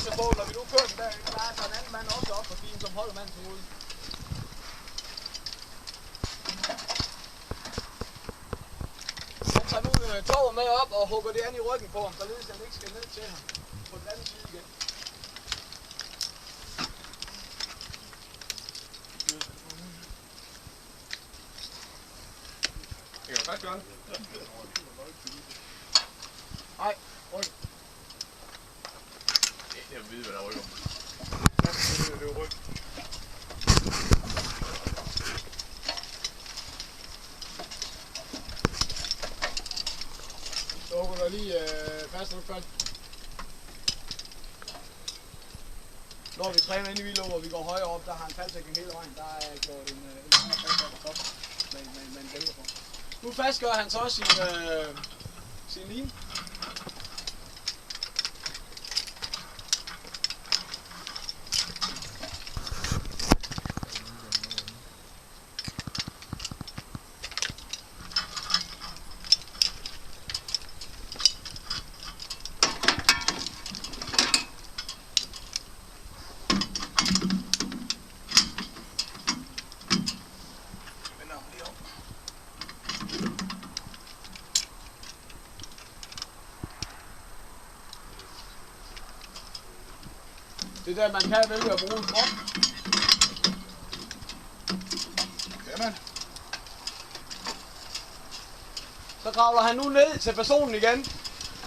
opmærksom på, når vi nu kører den derinde, der er en anden mand også op for stigen, som holder manden til hovedet. Han tager nu toget med op og hugger det an i ryggen på ham, således at han ikke skal ned til ham på den anden side igen. Det kan faktisk gøre det. Nej, ryg. Jeg vil vide, hvad der rykker. Det er ryg. Så hugger der lige fast og fast. Når vi træner inde i Vildå, hvor vi går højere op, der har en faldtækning hele vejen. Der er gjort en lang fast op på top med en bælge på. Nu fastgør han så sin line. Det er der, man kan vælge at bruge en krop. Jamen. Så kravler han nu ned til personen igen.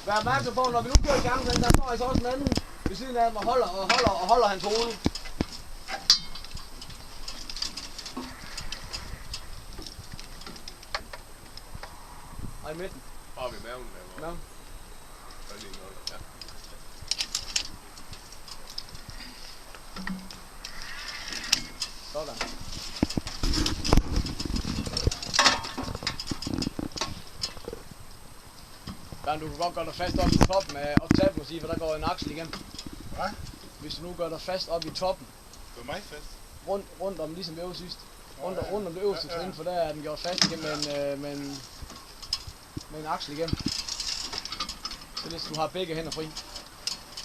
Vær opmærksom på, når vi nu kører chancen, der står altså også en anden ved siden af ham og holder hans hoved. Og i midten. Oppe i maven. Maven. Ja. Sådan. Dan, du kan godt gøre dig fast op i toppen af optaget og sige, for der går en aksel igen. Hvad? Hvis du nu gør dig fast op i toppen. Gør mig fast? Rundt om ligesom vi øvede sidst. Rundt om det øverste trin, for der er den gjort fast igen med en aksel igen. Så hvis du har begge hænder fri.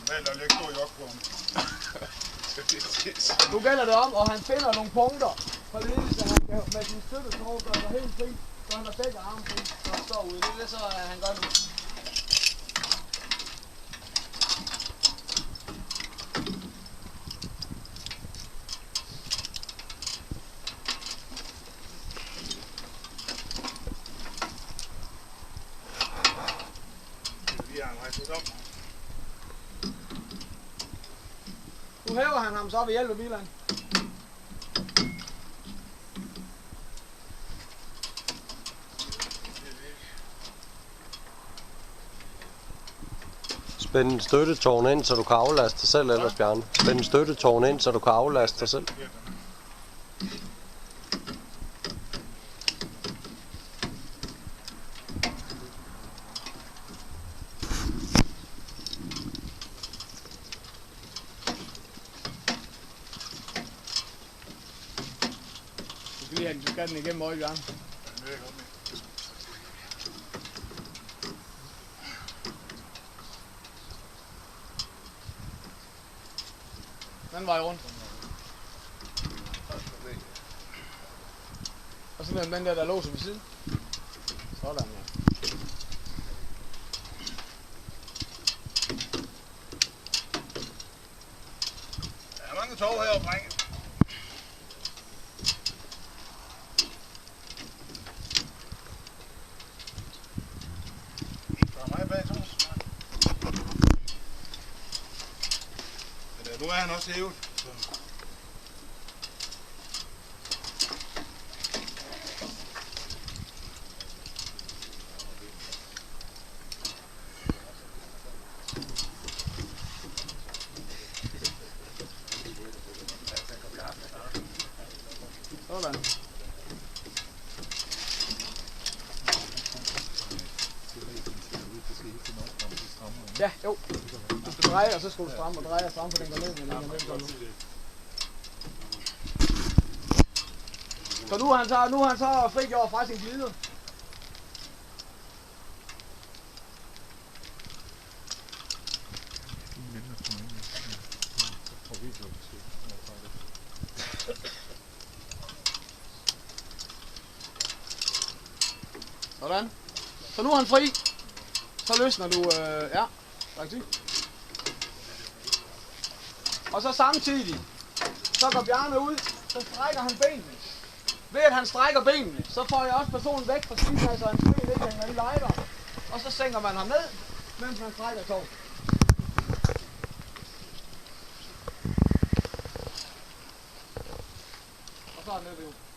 Der ligger stor jok på ham. Nu gælder det om, og han finder nogle punkter, for det at han kan med sin støtteskrog gøre dig helt fri, så han har begge arme fri, så han står ude. Det er det, så han gør nu. Nu hæver han ham så ved hjælp af bilerne. Spænd en støttetårn ind, så du kan aflaste dig selv ellers, Bjarne. Spænd en støttetårn ind, så du kan aflaste dig selv. Du skal den igennem øje, Bjarne. Den vej rundt. Og så den der låser ved siden. Sådan, ja. Der er mange tog heroppe, drenge. Nu er han også hævet. Sådan. Ja, jo. Du skal dreje, og så skal du stramme og dreje og stramme, for den går ned, men den går ned. Så nu er han så frigjort fra sin glider. Sådan. Så nu er han fri. Så løsner du, ja, rigtig. Og så samtidig, så går Bjarne ud, så strækker han benene. Ved at han strækker benene, så får jeg også personen væk fra skibet, så hans ben ikke hænger i lejder. Og så sænker man ham ned, mens man strækker tog. Og så er han nede ved.